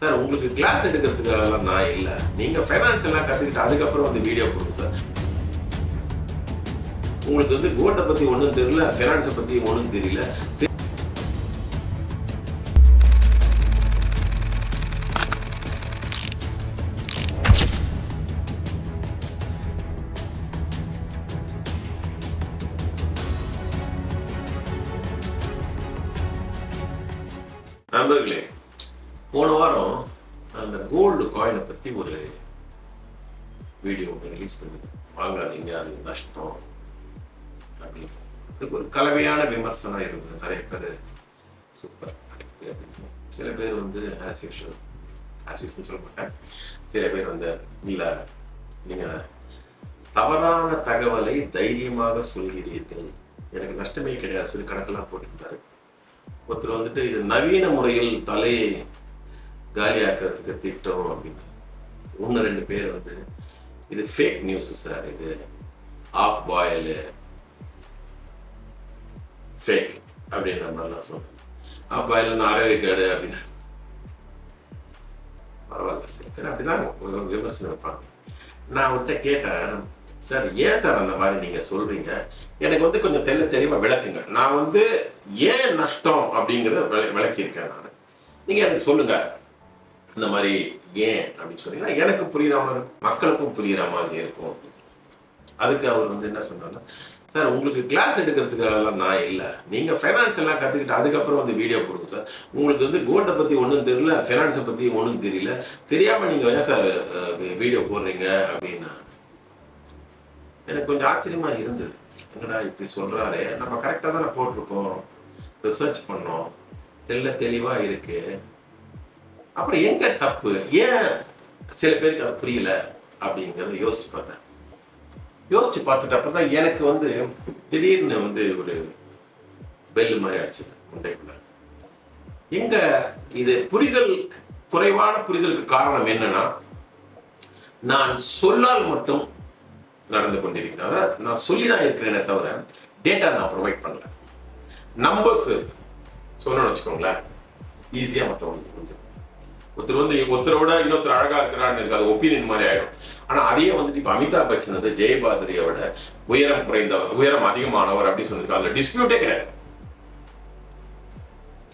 Sir உங்களுக்கு class எடுக்கிறதுக்காகலாம் நான் இல்லை. நீங்கள் ஃபைனான்ஸ் எல்லாம் கற்றுக்கிட்டு அதுக்கப்புறம் வந்து வீடியோ கொடுங்க சார். உங்களுக்கு வந்து கோல்டை பற்றி ஒன்றும் தெரியல, ஃபைனான்ஸை பற்றி ஒன்றும் தெரியல. நண்பர்களே, போன வாரம் அந்த கோல்டு காயினை பற்றி ஒரு வீடியோ ரிலீஸ் பண்ணி வாங்காதீங்க, அது நஷ்டம் அப்படின்னு. இதுக்கு ஒரு கலவையான விமர்சனம் இருந்தது. நிறைய பேர் சூப்பர், சில பேர் வந்து ஆஸ் யூஷுவல் சொல்ல மாட்டேன். சில பேர் வந்து இல்லை, நீங்கள் தவறான தகவலை தைரியமாக சொல்கிறீர்கள், எனக்கு நஷ்டமே கிடையாது சொல்லி கணக்கெல்லாம் போட்டுருந்தாரு. ஒருத்தர் வந்துட்டு இது நவீன முறையில் தலையை காலியாக்கிறதுக்கு திட்டம் அப்படின்னு. ஒன்று ரெண்டு பேர் வந்து இது ஃபேக் நியூஸ் சார், இது ஆஃப் பாயில் ஃபேக் அப்படின்ற மாதிரிலாம் சொன்னேன். ஆஃப் பாயில் நாரவே கேடு அப்படின்னு. பரவாயில்ல, சில பேர் அப்படிதான் விமர்சனம் வைப்பாங்க. நான் அவர்கிட்ட கேட்டேன், சார் ஏன் சார் அந்த மாதிரி நீங்கள் சொல்கிறீங்க, எனக்கு வந்து கொஞ்சம் தெளிவாக விளக்குங்க. நான் வந்து ஏன் நஷ்டம் அப்படிங்கிறத விளக்கியிருக்கேன் நான். நீங்கள் எனக்கு சொல்லுங்கள், இந்த மாதிரி ஏன் அப்படின்னு சொன்னீங்கன்னா எனக்கு புரியுற மாதிரி மக்களுக்கும் புரிகிற மாதிரி இருக்கும். அதுக்கு அவர் வந்து என்ன சொன்னாங்கன்னா, சார் உங்களுக்கு கிளாஸ் எடுக்கிறதுக்காகலாம் நான் இல்லை. நீங்கள் ஃபைனான்ஸ் எல்லாம் கற்றுக்கிட்டு அதுக்கப்புறம் வந்து வீடியோ போடுங்க சார். உங்களுக்கு வந்து கோல்டை பற்றி ஒன்றும் தெரியல, ஃபைனான்ஸை பற்றி ஒன்றும் தெரியல, தெரியாமல் நீங்கள் ஏன் சார் வீடியோ போடுறீங்க அப்படின்னா. எனக்கு கொஞ்சம் ஆச்சரியமா இருந்தது. என்னடா இப்படி சொல்றாரு, நம்ம கரெக்டாக தானே போட்டிருக்கோம், ரிசர்ச் பண்ணோம், தெளிவாக இருக்கு, அப்புறம் எங்க தப்பு, ஏன் சில பேருக்கு அது புரியல அப்படிங்கிறத யோசிச்சு பார்த்தேன். யோசிச்சு பார்த்துட்டு தான் எனக்கு வந்து திடீர்னு வந்து ஒரு பெல் மாதிரி அடிச்சது முண்டைக்குள்ள. எங்க இது புரிதல், குறைவான புரிதலுக்கு காரணம் என்னன்னா, நான் சொல்லால் மட்டும் நடந்து கொண்டிருக்கிறேன். அதாவது நான் சொல்லி தான் இருக்கிறேனே தவிர டேட்டா நான் ப்ரொவைட் பண்ணல. நம்பர்ஸ் சொல்லணும்னு வச்சுக்கோங்களேன், ஈஸியாக மற்றவங்களுக்கு புரியும். ஒருத்தர் வந்து ஒருத்தரோட இன்னொருத்தர் அழகா இருக்கிறான்னு இருக்கு, அது ஒப்பீனியன் மாதிரி ஆயிடும். ஆனால் அதையே வந்துட்டு இப்போ அமிதாப் பச்சன் வந்து ஜெயபாதிரியோட உயரம் அதிகமானவர் அப்படின்னு சொல்லியிருக்காங்க. அதில் டிஸ்பியூட்டே கிடையாது.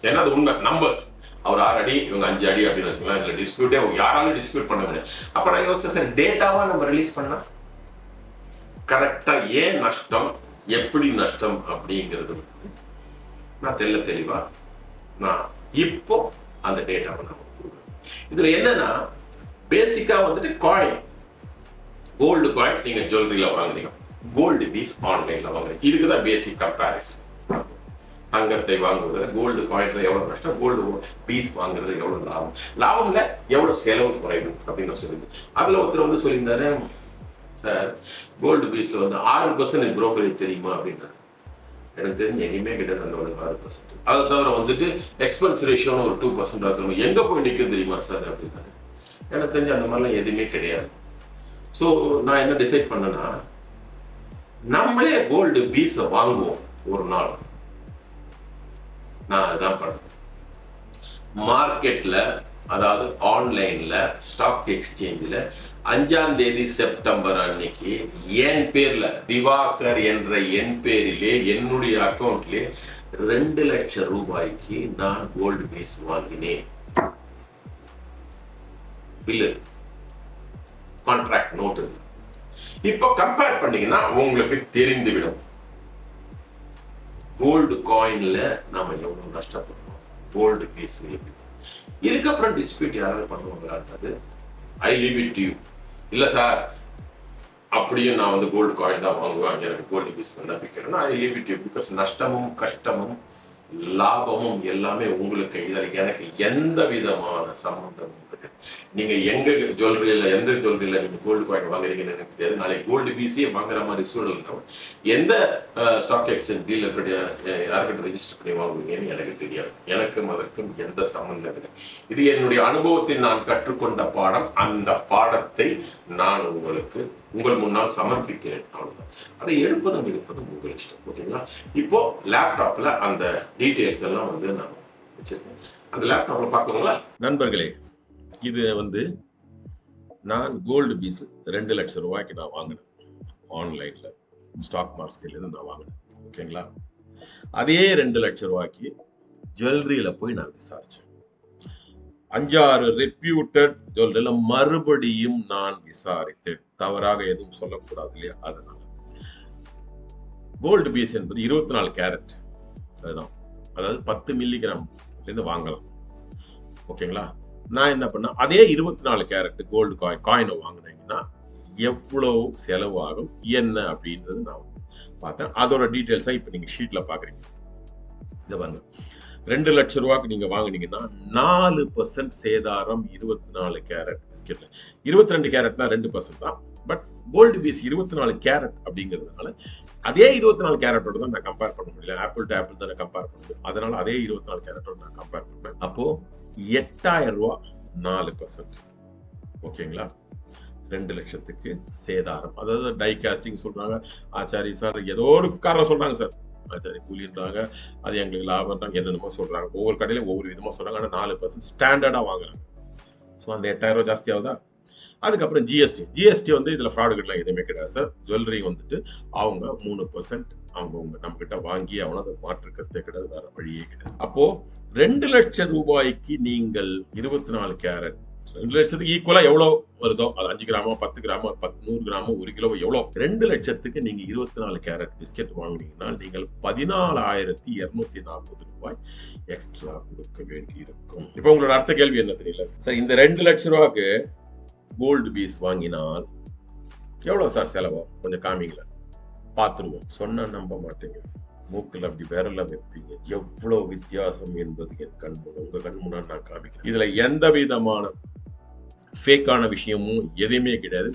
ஏன்னா அது உண்மை, நம்பர்ஸ். அவர் 6 அடி, இவங்க 5 அடி அப்படின்னு வச்சுக்கோங்களேன். இதில் டிஸ்பியூட்டே யாராலும் டிஸ்பியூட் பண்ண முடியாது. அப்போ நான் யோசிச்சேன், சார் டேட்டாவாக நம்ம ரிலீஸ் பண்ணா கரெக்டா ஏன் நஷ்டம், எப்படி நஷ்டம் அப்படிங்கிறது நான் தெளிவா நான் இப்போ அந்த டேட்டாவை நம்ம கொடுக்குறேன். இதுல என்னன்னா, பேசிக்கா வந்துட்டு காயின், கோல்டு காயின் நீங்க ஜுவல்லரியில வாங்குறீங்க, கோல்டு பீஸ் ஆன்லைன்ல வாங்குறீங்க. இதுக்குதான் பேசிக் கம்பேரிசன். தங்கத்தை வாங்குவதில் கோல்டு காயின்ல எவ்வளவு நஷ்டம், கோல்டு பீஸ் வாங்குறது எவ்வளவு லாபம், லாபம்ல எவ்வளவு செலவு குறைவு அப்படின்னு சொல்லுது. அதுல ஒருத்தர் வந்து சொல்லியிருந்தாரு, சார் கோல்டு பீஸ்ல வந்து 6% புரோக்கரேஜ் தெரியுமா அப்படின்னா. எனக்கு தெரிஞ்சு எங்கேயுமே கிடையாது அந்த 6%. அதை தவிர வந்துட்டு எக்ஸ்பென்ஸ் ரேஷியோன்னு ஒரு 2% இருக்கணும். எங்க போய் நிற்கும் தெரியுமா சார் அப்படின்னாரு. எனக்கு தெரிஞ்சு அந்த மாதிரிலாம் எதுவுமே கிடையாது. ஸோ நான் என்ன டிசைட் பண்ணேன்னா, நம்மளே கோல்டு பீஸை வாங்குவோம் ஒரு நாள். நான் அதுதான் பண்ணேன். மார்க்கெட்ல, அதாவது ஆன்லைன்ல ஸ்டாக் எக்ஸ்சேஞ்சில் 5ஆம் தேதி செப்டம்பர் அன்னைக்கு என் பேர்ல, திவாகர் என்ற என் பேரிலே, என்னுடைய அக்கௌண்ட்லே 2 லட்சம் ரூபாய்க்கு நான் கோல்டு பீஸ் வாங்கினேன். Bill, contract note. இப்போ கம்பேர் பண்ணீங்கன்னா உங்களுக்கு தெரிந்துவிடும் கோல்டு காயின்ல நாம எவ்வளவு நஷ்டப்படுறோம், கோல்டு பீஸ். இதுக்கப்புறம் டிஸ்பியூட் யாராவது பண்ணுவாங்களா? அது I leave it to you. இல்லை சார் அப்படியும் நான் வந்து கோல்டு காயின் தான் வாங்குவேன், எனக்கு கோல்டு பீஸ் நம்பிக்கிறேன்னா I leave it you. Because நஷ்டமும் கஷ்டமும் லாபமும் எல்லாமே உங்களுக்கு. இதில் எனக்கு எந்த விதமான சம்பந்தமும் கிடையாது. நீங்க எங்க ஜுவல்லரியில, எந்த ஜுவல்லரியில நீங்க கோல்டு காயின் வாங்குறீங்கன்னு எனக்கு தெரியாது. நாளைக்கு கோல்டு பீஸே வாங்குற மாதிரி சூழல் எந்த ஸ்டாக் எக்ஸ்சேஞ்ச் டீலர் யாருக்கிட்ட ரெஜிஸ்டர் பண்ணி வாங்குவீங்கன்னு எனக்கு தெரியாது. எனக்கும் அதற்கும் எந்த சம்பந்தம் இல்லை. இது என்னுடைய அனுபவத்தில் நான் கற்றுக்கொண்ட பாடம். அந்த பாடத்தை நான் உங்கள் முன்னால் சமர்ப்பிக்கிறேன். அவ்வளவுதான். அதை எடுப்பதும் இருப்பதும் உங்கள் இஷ்டம். ஓகேங்களா? இப்போ லேப்டாப்ல அந்த டீடைல்ஸ் எல்லாம் வந்து நான் வச்சிருக்கேன். அந்த லேப்டாப்ல பார்க்கணுங்களா? நண்பர்களே, இது வந்து நான் கோல்டு பீஸ் 2 லட்சம் ரூபாய்க்கு நான் வாங்கினேன் ஆன்லைன்ல, ஸ்டாக் மார்க்கெட்ல இருந்து நான் வாங்கினேன். ஓகேங்களா? அதே 2 லட்சம் ரூபாய்க்கு ஜுவல்லரியில போய் நான் விசாரிச்சேன். 5-6 ரெப்யூட்டட் ஜுவல்லரியில மறுபடியும் நான் விசாரித்தேன். தவறாக எதுவும் சொல்லக்கூடாது இல்லையா? அதனால கோல்டு பீஸ் என்பது 24 கேரட், அதுதான், அதாவது 10 மில்லிகிராம் இருந்து வாங்கலாம். ஓகேங்களா? நான் என்ன பண்ண, அதே 24 கேரட் கோல்டு காயினை வாங்கினீங்கன்னா எவ்வளவு செலவு ஆகும் என்ன அப்படின்றது நான் பார்த்தேன். அதோட டீட்டெயில்ஸா இப்ப நீங்க ஷீட்ல பாக்குறீங்க. இத பாருங்க, 2 லட்சம் ரூபாய்க்கு நீங்க வாங்கினீங்கன்னா 4% சேதாரம் 24 கேரட் பிஸ்கெட்ல. 22 கேரட்னா 2% தான். பட் கோல்டு பீஸ் 24 கேரட் அப்படிங்கிறதுனால அதே 24 கேரட்டோட தான் நான் கம்பேர் பண்ண முடியல. ஆப்பிள் டு ஆப்பிள் தான் கம்பேர் பண்ண முடியும். அதனால அதே 24 கேரட்டோட நான் கம்பேர் பண்ணேன். அப்போ 8000 ரூபாய் 4%. ஓகேங்களா? 2 லட்சத்துக்கு சேதாரம். அதாவது டை காஸ்டிங் சொல்றாங்க ஆச்சாரி சார், ஏதோ ஒரு காரணம் சொல்றாங்க சார், ஆச்சாரி கூலின்றாங்க, அது எங்களுக்கு லாபம் என்னென்னமோ சொல்றாங்க. ஒவ்வொரு கடையிலும் ஒவ்வொரு விதமா சொல்றாங்க. ஆனால் 4% ஸ்டாண்டர்டா வாங்குறாங்க. ஸோ அந்த 8000 ரூபாய் ஜாஸ்தி ஆகுதா? அதுக்கப்புறம் ஜிஎஸ்டி வந்து இதுல ஃப்ராடுகள்லாம் எதுவுமே கிடையாது சார். ஜுவல்லரி வந்துட்டு அவங்க 3% அவங்க நம்ம கிட்ட வாங்கி அவனை அதை மாற்றுக்கிறதே கிடையாது, வேற வழியே கிடையாது. அப்போ 2 லட்சம் ரூபாய்க்கு நீங்கள் 24 கேரட் 2 லட்சத்துக்கு ஈக்குவலா எவ்வளவு வருதோ, அது 5 கிராமோ 10 கிராமோ 100 கிராமோ 1 கிலோ எவ்வளோ, 2 லட்சத்துக்கு நீங்க 24 கேரட் பிஸ்கெட் வாங்கினீங்கன்னா நீங்கள் 14,240 ரூபாய் எக்ஸ்ட்ரா கொடுக்க வேண்டி இருக்கும். இப்போ உங்களோட அடுத்த கேள்வி என்ன தெரியல சார், இந்த 2 லட்சம் ரூபாய்க்கு கோல்டு பீஸ் வாங்கினால் எவ்வளவு சார் செலவா, கொஞ்சம் காமிங்கள பார்த்துருவோம். சொன்னா நம்ப மாட்டீங்க, மூக்கில் அப்படி விரல வைப்பீங்க. எவ்வளவு வித்தியாசம் என்பது என் கண் முன்னாடி, உங்க கண் முன்னாடி நான் காமிக்கிறேன். இதுல எந்த விதமான ஃபேக்கான விஷயமும் எதுவுமே கிடையாது.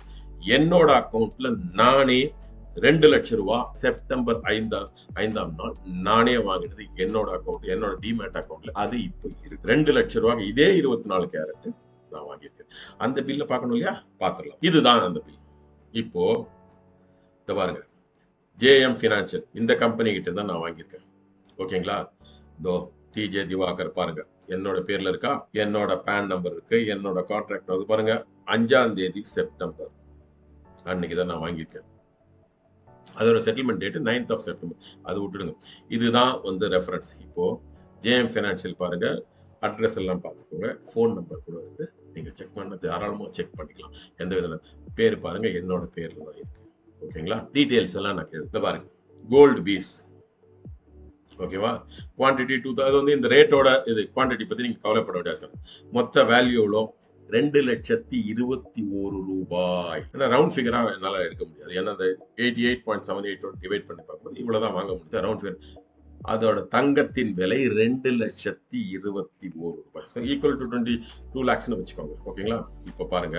என்னோட அக்கௌண்ட்ல நானே 2 லட்சம் ரூபாய் செப்டம்பர் 5ஆம் நாள் நானே வாங்கினது என்னோட அக்கௌண்ட், என்னோட டிமேட் அக்கௌண்ட்ல அது இப்போ இருக்கு. 2 லட்சம் ரூபாய்க்கு இதே 24 கேரட் நான் வாங்கியிருக்கேன். அந்த பில்ல பார்க்கணும் இல்லையா? பார்த்துடலாம். இதுதான் அந்த பில். இப்போ இத பாருங்க, JM ஃபினான்ஷியல் இந்த கம்பெனி கிட்ட தான் நான் வாங்கியிருக்கேன். ஓகேங்களா? தோ TJ திவாகர் பாருங்க, என்னோட பேர்ல இருக்கா, என்னோட பேன் நம்பர் இருக்கு, என்னோட கான்ட்ராக்ட் வந்து பாருங்க 5ஆம் தேதி செப்டம்பர் அன்னைக்கு தான் நான் வாங்கியிருக்கேன். அதோட settlement date 9th of September. அது விட்டுடுங்க. இதுதான் வந்து ரெஃபரன்ஸ். இப்போ JM ஃபினான்ஷியல் பாருங்க, அட்ரஸ் எல்லாம் பார்த்துக்கோங்க, ஃபோன் நம்பர் கூட இருக்கு, நீங்க செக் பண்ண தாராளமா செக் பண்ணிக்கலாம். எந்த வித பேர் பாருங்க என்னோட பேர்ல தான் இருக்கு. ஓகேங்களா? டீடைல்ஸ் எல்லாம் நான் எடுத்து பாருங்க. கோல்டு பீஸ் ஓகேவா? குவான்டிட்டி 2000, அது வந்து இந்த ரேட்டோட இது குவான்டிட்டி பத்தி நீங்க கவலைப்பட வேண்டிய மொத்த வேல்யூ எவ்வளோ? 2,21,000 ரூபாய். ஏன்னா ரவுண்ட் ஃபிகரா என்னால எடுக்க முடியாது. ஏன்னா அந்த 88.78 டிவைட் பண்ணி பார்க்கும்போது இவ்வளவுதான் வாங்க முடியாது ரவுண்ட் ஃபிகர். அதோட தங்கத்தின் விலை 2,21,000 ரூபாய். ஸோ ஈக்குவல் டு 22 lakhsன்னு வச்சுக்கோங்க. ஓகேங்களா? இப்போ பாருங்க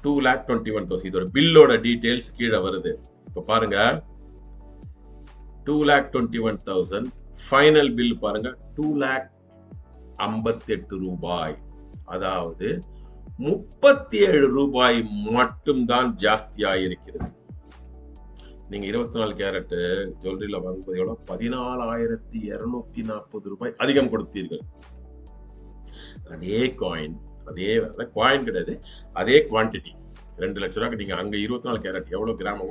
2,21,000 இதோட பில்லோட டீடைல்ஸ் கீழே வருது. இப்போ பாருங்க 2,21,000 ஃபைனல் பில் பாருங்க 2,58,000 ரூபாய். அதாவது 37 ரூபாய் மட்டும்தான் ஜாஸ்தியா இருக்கிறது. நீங்க 24 கேரட் ஜுவல்லரியில வாங்கும்போது எவ்வளவு? 14,240 ரூபாய் அதிகம் கொடுத்தீர்கள். அதே காயின், அதே காயின் கிடையாது, அதே குவான்டிட்டி 2 லட்சம் ரூபாய்க்கு நீங்க அங்க 24 கேரட் எவ்வளவு கிராம்,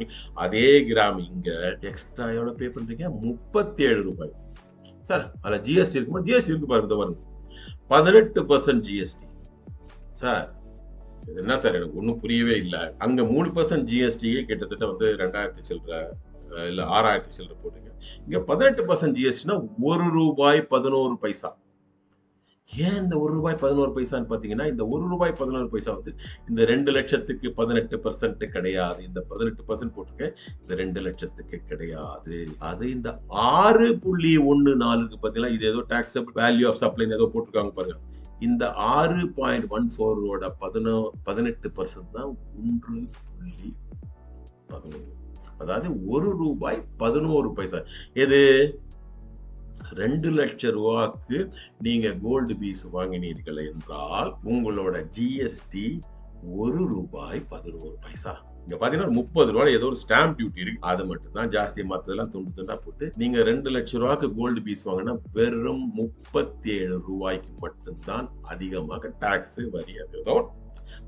அதே கிராம் இங்க எக்ஸ்ட்ரா எவ்வளவு பே பண்றீங்க? 37 ரூபாய். சார் அதுல ஜிஎஸ்டி இருக்குமா? ஜிஎஸ்டி இருக்கு பாருங்க, 18% ஜிஎஸ்டி. சார் என்ன சார் எனக்கு ஒன்றும் புரியவே இல்லை. அங்க 3% ஜிஎஸ்டியே கிட்டத்தட்ட வந்து 2,000 சில்லற இல்ல 6,000 சில்லற போட்டுங்க. இங்க 18% ஜிஎஸ்டினா ₹1.11. ஏன் இந்த ₹1.11 பாத்தீங்கன்னா, இந்த ₹1.11 வந்து இந்த 2 லட்சத்துக்கு 18% கிடையாது. இந்த 18% போட்டுக்க, இந்த 2 லட்சத்துக்கு கிடையாது. அது இந்த 6.14க்கு பார்த்தீங்கன்னா இது ஏதோ டாக்ஸபிள் வேல்யூ ஆஃப் சப்ளைன்னு ஏதோ போட்டிருக்காங்க பாருங்க. இந்த 6.14ஓட 18% தான் 1.11. அதாவது ₹1.11. எது? 2 லட்சம் ரூபாய்க்கு நீங்க கோல்டு பீஸ் வாங்கினீர்கள் என்றால் உங்களோட ஜிஎஸ்டி ₹1.11. இங்க பாத்தீங்கன்னா 30 ரூபாய் ஏதோ ஒரு ஸ்டாம்ப் டியூட்டி இருக்கு, அது மட்டும் தான் ஜாஸ்தி. மத்ததெல்லாம் துண்டு துண்டா போட்டு நீங்க 2 லட்சம் ரூபாய்க்கு கோல்டு பீஸ் வாங்கினா வெறும் 37 ரூபாய்க்கு மட்டும்தான் அதிகமாக டாக்ஸ் வரி.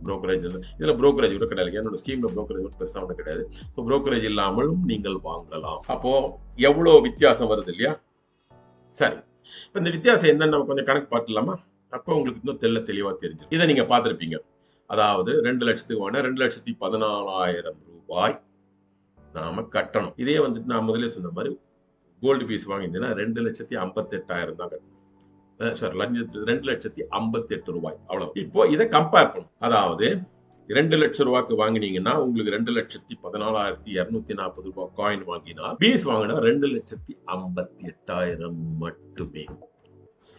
புரோக்கரேஜ் இதுல புரோக்கரேஜ் கூட கிடையாது. என்னோட ஸ்கீம்ல புரோக்கரேஜ் பெருசா ஒன்றும் கிடையாது. ஸோ புரோக்கரேஜ் இல்லாமலும் நீங்கள் வாங்கலாம். அப்போ எவ்வளவு வித்தியாசம் வருது இல்லையா? சரி, இப்போ இந்த வித்தியாசம் என்னன்னு நம்ம கொஞ்சம் கணக்கு பார்த்துலாமா? அப்போ உங்களுக்கு இன்னும் தெளிவா தெரிஞ்சு இதை நீங்க பார்த்துருப்பீங்க. அதாவது 2 லட்சத்துக்கு வாங்கினா 2,14,000 ரூபாய் நாம கட்டணும். இதே வந்துட்டு நான் முதலே சொன்ன மாதிரி கோல்டு பீஸ் வாங்கினீங்கன்னா 2,58,000 தான் கட்டணும். சார் 2,58,000 ரூபாய் அவ்வளவு. இப்போ இதை கம்பேர் பண்ணும். அதாவது 2 லட்சம் ரூபாய்க்கு வாங்கினீங்கன்னா உங்களுக்கு 2,14,240 ரூபாய் காயின் வாங்கினா பீஸ் வாங்கினா 2,58,000 மட்டுமே.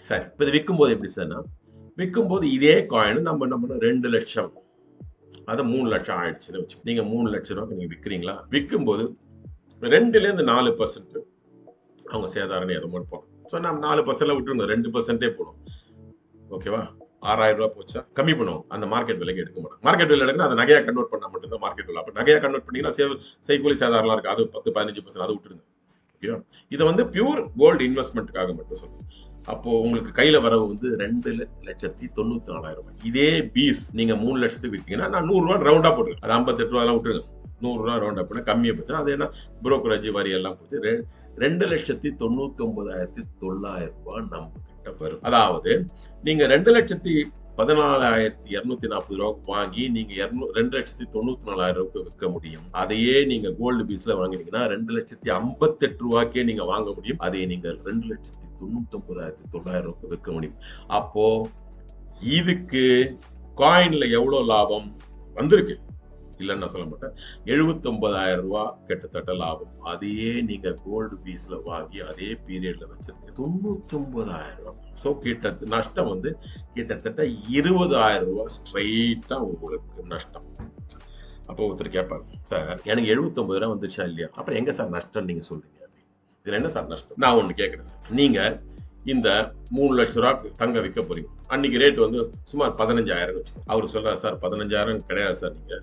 சரி, இப்போ இது விற்கும் போது எப்படி சார்னா, விற்கும் போது இதே காயின் நம்ம 2 லட்சம் அதை 3 லட்சம் ஆயிடுச்சுன்னு வச்சு, நீங்க 3 லட்சம் ரூபாய்க்கு நீங்க விற்கிறீங்களா? விற்கும் போது 2% அவங்க சேதாரம் எதை மட்டும் போகும். ஸோ நம்ம 4% விட்டுருங்க, 2% போடும். ஓகேவா? 6,000 ரூபாய் போச்சா? கம்மி பண்ணுவோம். அந்த மார்க்கெட் விலைக்கு எடுக்க மாட்டோம். மார்க்கெட் விலை எடுக்கணும், அதை நகையா கன்வெர்ட் பண்ணா மட்டும்தான் மார்க்கெட் விலை. அப்போ நகையா கன்வெர்ட் பண்ணீங்கன்னா செய்கூலி சேதாரம்லாம் இருக்கு, அது 10-15% அதை விட்டுருங்க. ஓகேவா? இதை வந்து பியூர் கோல்டு இன்வெஸ்ட்மெண்ட்டுக்காக மட்டும் சொல்லுங்க. அப்போ உங்களுக்கு கையில வரவு வந்து 2,94,000 ரூபாய். இதே பீஸ் நீங்க 3 லட்சத்துக்கு விற்றீங்கன்னா நான் 100 ரூபாய் ரவுண்டா போட்டுருக்கேன். அது 58 ரூபாய் விட்டுருங்க. 100 ரூபாய் ரவுண்ட் அப்படின்னா கம்மியா போச்சு. அது என்ன புரோக்கரேஜ் வரி எல்லாம் போச்சு. 2,99,900 ரூபாய் நம்ம கிட்ட வரும். அதாவது நீங்க 2,14,240 ரூபாய்க்கு வாங்கி நீங்க 2,94,000 ரூபாய்க்கு விற்க முடியும். அதையே நீங்க கோல்டு பீஸ்ல வாங்கினீங்கன்னா 2,58,000 ரூபாய்க்கே நீங்க வாங்க முடியும். அதை நீங்க 2,99,900 ரூபாய்க்கு விற்க முடியும். அப்போ இதுக்கு காயின்ல எவ்வளவு லாபம் வந்திருக்கு இல்லைன்னு நான் சொல்ல மாட்டேன். 79,000 ரூபாய் கிட்டத்தட்ட லாபம். அதையே நீங்க கோல்டு பீஸ்ல வாங்கி அதே பீரியட்ல வச்சிருக்கீங்க 99,000 ரூபாய். ஸோ நஷ்டம் வந்து கிட்டத்தட்ட 20,000 ரூபாய் ஸ்ட்ரெயிட்டா உங்களுக்கு நஷ்டம். அப்போ ஒருத்தர் கேட்பாரு, சார் எனக்கு 79,000 ரூபாய் வந்துச்சா இல்லையா, அப்புறம் எங்க சார் நஷ்டம் நீங்க சொல்றீங்க? இதுல என்ன சார் நஷ்டம்? நான் ஒண்ணு கேட்கிறேன் சார். நீங்க இந்த 3 லட்சம் ரூபாய்க்கு தங்க விற்க போறீங்க. அன்னைக்கு ரேட் வந்து சுமார் 15,000 வச்சு. அவரு சொல்றாரு, சார் 15,000 கிடையாது சார். நீங்க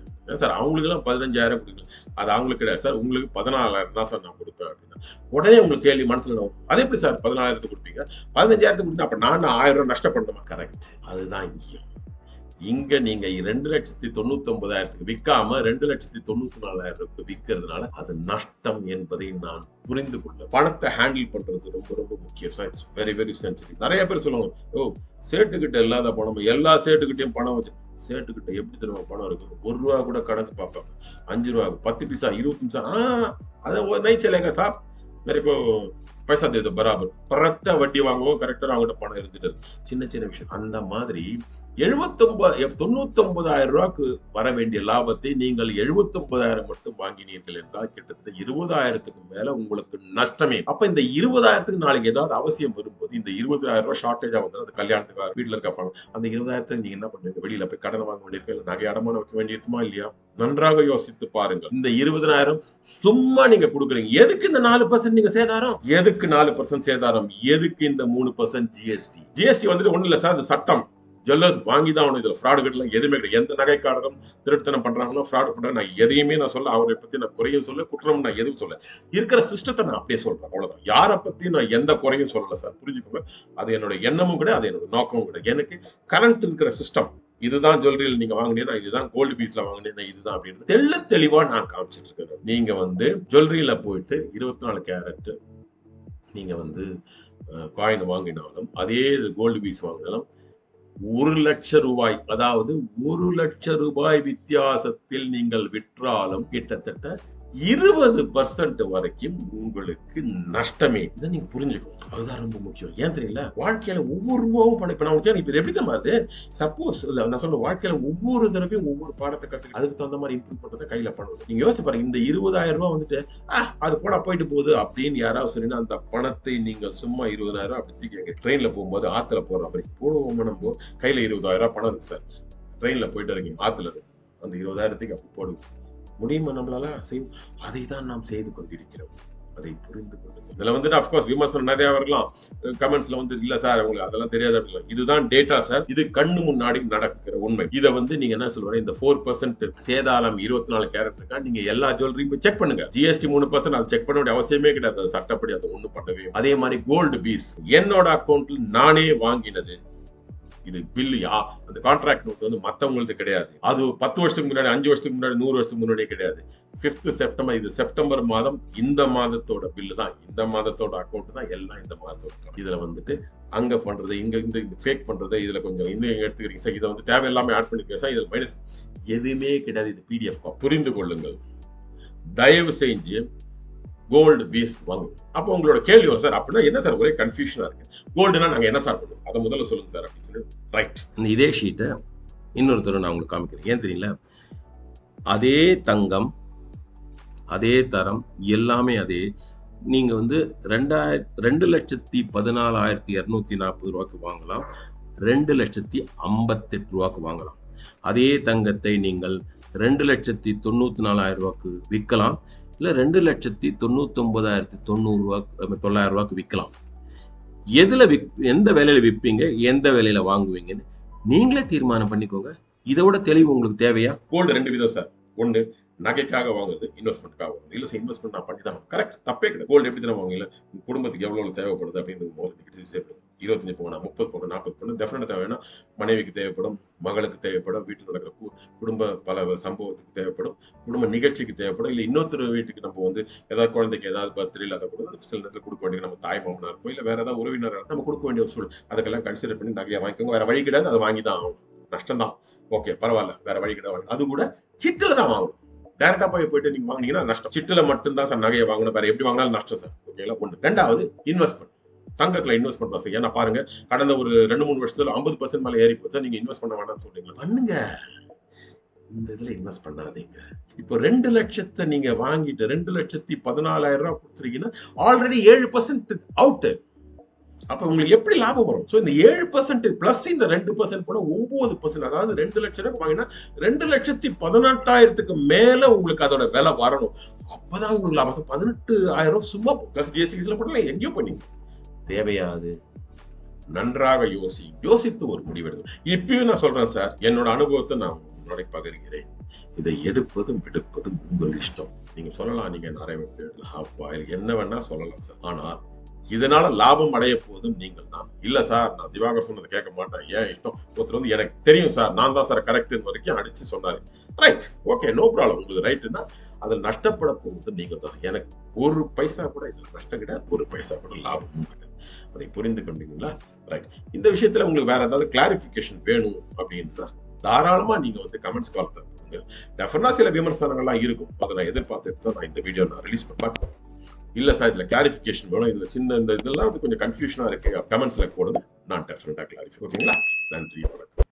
சார் அவங்களுக்கு எல்லாம் 15,000 கொடுக்கல, அது அவங்களுக்கு கிடையாது சார், உங்களுக்கு 14,000 தான் சார் நான் கொடுப்பேன் அப்படின்னா உடனே உங்களுக்கு கேள்வி மனசுல வரும், அது எப்படி சார் 14,000 கொடுப்பீங்க? 15,000 கொடுத்தா அப்ப நான் 1,000 ரூபாய் நஷ்டப்படணுமா? கரெக்ட். அதுதான் இங்கேயும். இங்க நீங்க 2,99,000 விற்காம 2,94,000 விற்கிறதுனால அது நஷ்டம் என்பதை நான் புரிந்து கொள்ள. பணத்தை ஹேண்டில் பண்றது ரொம்ப ரொம்ப முக்கியம். It's very very sensitive. நிறைய பேர் சொல்லுவாங்க, ஓ சேட்டுக்கிட்ட இல்லாத பணம், எல்லா சேட்டுக்கிட்டையும் பணம் வச்சு. சேட்டுக்கிட்ட எப்படி தெரியுமா பணம் இருக்கு? 1 ரூபா கூட கணக்கு பார்ப்பாங்க. 5 ரூபா, 10 பைசா, 20 பைசா, அதை नहीं चलेगा साहब, मेरे को पैसा दे दो बराबर. கரெக்டா வட்டி வாங்குவோம், கரெக்டா அவங்ககிட்ட பணம் இருந்துட்டு. சின்ன சின்ன விஷயம். அந்த மாதிரி 99,000 ரூபாய்க்கு வர வேண்டிய லாபத்தை நீங்கள் 79,000 மட்டும் வாங்கினீர்கள் என்றால் கிட்டத்தட்ட 20,000க்கு மேல உங்களுக்கு நஷ்டமே. அப்ப இந்த 20,000க்கு நாளைக்கு ஏதாவது அவசியம் வரும்போது இந்த 20,000 ரூபாய் ஷார்டேஜா வந்து அந்த கல்யாணத்துக்கு வீட்டுல இருக்காங்க, அந்த 20,000க்கு நீங்க என்ன பண்ணுவீங்க? வெளியில போய் கடன் வாங்க வேண்டியிருக்க, இல்லை நகை அடமானம் வைக்க வேண்டியிருக்குமா இல்லையா? நன்றாக யோசித்து பாருங்கள். இந்த 20,000 சும்மா நீங்க கொடுக்குறீங்க. எதுக்கு இந்த 4% நீங்க சேதாரம்? எதுக்கு 4% சேதாரம்? எதுக்கு இந்த 3% ஜிஎஸ்டி? ஜிஎஸ்டி வந்துட்டு ஒண்ணு இல்ல சார், அது சட்டம். ஜுவல்லர்ஸ் வாங்கி தான் ஆகணும். இதுல ஃப்ராடு கட்டலாம் எதுவுமே கிடையாது. எந்த நகைக்காரரும் திருட்டுத்தனம் பண்றாங்களோ, ஃப்ராட் பண்றாங்க, நான் எதையுமே நான் சொல்ல, அவரை பத்தி நான் குறையும் சொல்ல, குற்றம் நான் எதுவும் சொல்ல, இருக்கிற சிஸ்டத்தை நான் அப்படியே சொல்றேன், அவ்வளவுதான். யாரை பத்தி நான் எந்த குறையும் சொல்லல சார், புரிஞ்சுக்கோங்க. அது என்னோட எண்ணமும் கிடையாது, அது என்னோட நோக்கமும் கிடையாது. எனக்கு கரண்ட் இருக்கிற சிஸ்டம் இதுதான். ஜுவல்லரியில் நீங்க வாங்கினீங்கன்னா இதுதான், கோல்டு பீஸ்ல வாங்கினீங்கன்னா இதுதான் அப்படின்னு தெளிவா நான் காமிச்சிட்டு இருக்கேன். நீங்க வந்து ஜுவல்லரியில போயிட்டு 24 கேரட் நீங்க வந்து காயின் வாங்கினாலும், அதே கோல்டு பீஸ் வாங்கினாலும் 1 லட்சம் ரூபாய், அதாவது 1 லட்சம் ரூபாய் வித்தியாசத்தில் நீங்கள் விற்றாலும் கிட்டத்தட்ட 20% வரைக்கும் உங்களுக்கு நஷ்டமே. இதை நீங்க புரிஞ்சுக்கணும். அதுதான் ரொம்ப முக்கியம். ஏன் தெரியல, வாழ்க்கையில ஒவ்வொரு ரூபாவும் பணம். இப்ப நான் இப்ப எப்படி தான் மாதிரி சப்போஸ் நான் சொல்ல, வாழ்க்கையில ஒவ்வொரு தடவையும் ஒவ்வொரு பாடத்தை கத்துக்க, அதுக்கு தகுந்த மாதிரி இம்ப்ரூவ் பண்றதை கையில பண்ணுவது. நீங்க யோசிச்சு பாருங்க, இந்த 20,000 ரூபாய் வந்துட்டு அது போனா போயிட்டு போகுது அப்படின்னு யாராவது சொன்னீங்கன்னா, அந்த பணத்தை நீங்கள் சும்மா 20,000 அப்படி தூக்கி ட்ரெயின்ல போகும்போது ஆத்துல போற மாதிரி போடுவோம். நம்ம கையில 20,000 பணம் இருக்கு சார், ட்ரெயின்ல போயிட்டு இருக்கீங்க, ஆத்துல இருக்கு, அந்த 20,000 அப்படி போடுவோம். முடியுமா நம்மளால? செய்யும். அதை தான் நாம் செய்து கொண்டிருக்கிறோம். அதை புரிந்து கொள்ளுங்கள். இதுல வந்துட்டு அப்கோர்ஸ் விமர்சனம் நிறைய வரலாம். கமெண்ட்ஸ்ல வந்து இல்ல சார் உங்களுக்கு அதெல்லாம் தெரியாது அப்படின்னு. இதுதான் டேட்டா சார், இது கண்ணு முன்னாடி நடக்கிற உண்மை. இதை வந்து நீங்க என்ன சொல்றீங்க, இந்த 4% சேதாரம் 24 கேரட்டுக்கா நீங்க எல்லா ஜுவல்லரியும் செக் பண்ணுங்க. ஜிஎஸ்டி 3% அது செக் பண்ண வேண்டிய அவசியமே கிடையாது. அது சட்டப்படி அதை ஒண்ணும் பண்ணவே. அதே மாதிரி கோல்டு பீஸ் என்னோட அக்கௌண்ட்ல நானே வாங்கினது. இது பில்லியா, அந்த கான்ட்ராக்ட் நோட் வந்து மத்தவங்களுக்கு கிடையாது. அது 10 வருஷத்துக்கு முன்னாடி, 5 வருஷத்துக்கு முன்னாடி, 100 வருஷத்துக்கு முன்னாடியே கிடையாது. 5th செப்டம்பர், இது செப்டம்பர் மாதம், இந்த மாதத்தோட பில்லு தான், இந்த மாதத்தோட அக்கௌண்ட் தான், எல்லாம் இந்த மாதத்தோட. இதுல வந்துட்டு அங்க பண்றது, இங்க இந்த ஃபேக் பண்றது, இதுல கொஞ்சம் இந்த எடுத்துக்கிறீங்க சார், இதை வந்து தேவையில்லாம ஆட் பண்ணிக்கிறேன் சார், இதுல மைனஸ் எதுவுமே கிடையாது. இது பிடிஎஃப். புரிந்து கொள்ளுங்கள். தயவு செஞ்சு கோல்டு பீஸ் வாங்கும். அப்போ உங்களோட கேள்வி வரும் சார், அப்படின்னா என்ன சார் ஒரே கன்ஃபியூஷனா இருக்கு, கோல்டுனா நாங்க என்ன சார் பண்ணுவோம், அதை முதல்ல சொல்லுங்க சார் அப்படின்னு சொல்லி. ரைட், இதே ஷீட்டை இன்னொருத்தர் நான் உங்களுக்கு காமிக்கிறேன். ஏன் தெரியல, அதே தங்கம், அதே தரம், எல்லாமே அதே. நீங்க வந்து 2,14,240 ரூபாய்க்கு வாங்கலாம், 2,58,000 ரூபாய்க்கு வாங்கலாம். அதே தங்கத்தை நீங்கள் 2,94,000 ரூபாய்க்கு விற்கலாம், இல்லை 2,99,900 ரூபாய்க்கு விற்கலாம். எதுல எந்த வேலையில விற்பீங்க, எந்த வேலையில வாங்குவீங்கன்னு நீங்களே தீர்மானம் பண்ணிக்கோங்க. இதோட தெளிவு உங்களுக்கு தேவையா? கோல்டு 2 விதம் சார். ஒன்று நகைக்காக வாங்குறது, இன்வெஸ்ட்மெண்ட்காக வாங்குறது. இல்லை சார் இன்வெஸ்ட்மெண்ட் நான் பண்ணி தான் கரெக்ட், தப்பே கிடையாது. கோல்டு எப்படி தானே வாங்கல, குடும்பத்துக்கு எவ்வளவு தேவைப்படுது அப்படின்னு 25 பவுனா, 30 பவுனா, 40 பவுனா டெஃபினட்டா தேவைன்னா மனைவிக்கு தேவைப்படும், மகளுக்கு தேவைப்படும், வீட்டில் நடக்கிற குடும்ப பல சம்பவத்துக்கு தேவைப்படும், குடும்ப நிகழ்ச்சிக்கு தேவைப்படும், இல்லை இன்னொருத்தர் வீட்டுக்கு நம்ம வந்து ஏதாவது குழந்தைக்கு ஏதாவது பர்த்டே அதை கூட சில நேரத்தில் கொடுக்க வேண்டிய, நம்ம தாய் மாமனார் இருப்போம், இல்லை வேற ஏதாவது உறவினர் நம்ம கொடுக்க வேண்டிய ஒரு சூழல், அதுக்கெல்லாம் கன்சிடர் பண்ணி நகையை வாங்கிக்கோங்க. வேற வழி கிடையாது, அதை வாங்கி தான் ஆகும். நஷ்டம் தான், ஓகே பரவாயில்ல, வேற வழி கிடையாது. அது கூட சிட்டில் தான் வாங்கணும். டைரக்டா போயிட்டு நீங்க வாங்கினீங்கன்னா நஷ்டம். சிட்டில மட்டும்தான் சார் நகையை வாங்கணும், வேற எப்படி வாங்கினாலும் நஷ்டம் சார். ஓகேங்களா? ஒன்று. ரெண்டாவது இன்வெஸ்ட்மெண்ட், தங்கத்துல இன்வெஸ்ட் பண்றோம் சார். ஏன்னா பாருங்க, கடந்த ஒரு 2-3 வருஷத்துல 50% மேல ஏறி போச்சா, நீங்க இன்வெஸ்ட் பண்ண வேண்டாம்னு சொல்றீங்களா? பண்ணுங்க, இந்த இதுல இன்வெஸ்ட் பண்ணாதீங்க. இப்போ 2 லட்சத்தை நீங்க வாங்கிட்டு 2,14,000 ரூபாய் கொடுத்துருக்கீங்கன்னா ஆல்ரெடி 7% அவுட். அப்ப உங்களுக்கு எப்படி லாபம் வரும்? சோ இந்த 7% பிளஸ் இந்த 2% போனா 9%. அதாவது 2 லட்சம் ரூபாய் வாங்கினா 2,18,000 மேல உங்களுக்கு அதோட விலை வரணும். அப்பதான் உங்களுக்கு லாபம். 18,000 சும்மா பிளஸ் ஜிஎஸ்டி போட்டல எங்கேயோ பண்ணீங்க. தேவையாது. நன்றாக யோசித்து ஒரு முடிவெடுங்க. இப்பயும் நான் சொல்றேன் சார், என்னோட அனுபவத்தை நான் உங்களோட பகிர்கிறேன். இதை எடுப்பதும் விடுப்பதும் உங்கள் இஷ்டம். நீங்க சொல்லலாம், நீங்க நிறைய என்ன வேணா சொல்லலாம் சார். ஆனா இதனால லாபம் அடைய போதும் நீங்கள் தான். இல்ல சார், நான் திவாகர் சொன்னதை கேட்க மாட்டேன், ஏன் இஷ்டம். ஒருத்தர் வந்து எனக்கு தெரியும் சார், நான் தான் சார் கரெக்ட் வரைக்கும் அடிச்சு சொன்னாரு. Right, okay, no problem. உங்களுக்கு ரைட்டுன்னா அதில் நஷ்டப்பட போகுது நீங்க தான். எனக்கு ஒரு பைசா கூட இதுல நஷ்டம் கிடையாது, ஒரு பைசா கூட லாபமும் கிடையாது. அதை புரிந்து கொண்டீங்களா? ரைட். இந்த விஷயத்துல உங்களுக்கு வேற ஏதாவது கிளாரிபிகேஷன் வேணும் அப்படின்னா தாராளமா நீங்க வந்து கமெண்ட்ஸ் கால் தருங்க. டெஃபினட்டா சில விமர்சனங்கள்லாம் இருக்கும், அதை நான் எதிர்பார்த்துட்டு தான் நான் இந்த வீடியோ ரிலீஸ் பண்ணேன். இல்ல சார் இதுல கிளாரிபிகேஷன் வேணும், இதுல சின்ன இந்த இதெல்லாம் வந்து கொஞ்சம் கன்ஃபியூஷனா இருக்கு, கமெண்ட்ஸ்ல போடுங்க, நான் டெஃபினட்டா கிளாரிஃபை. ஓகேங்களா? நன்றி, வணக்கம்.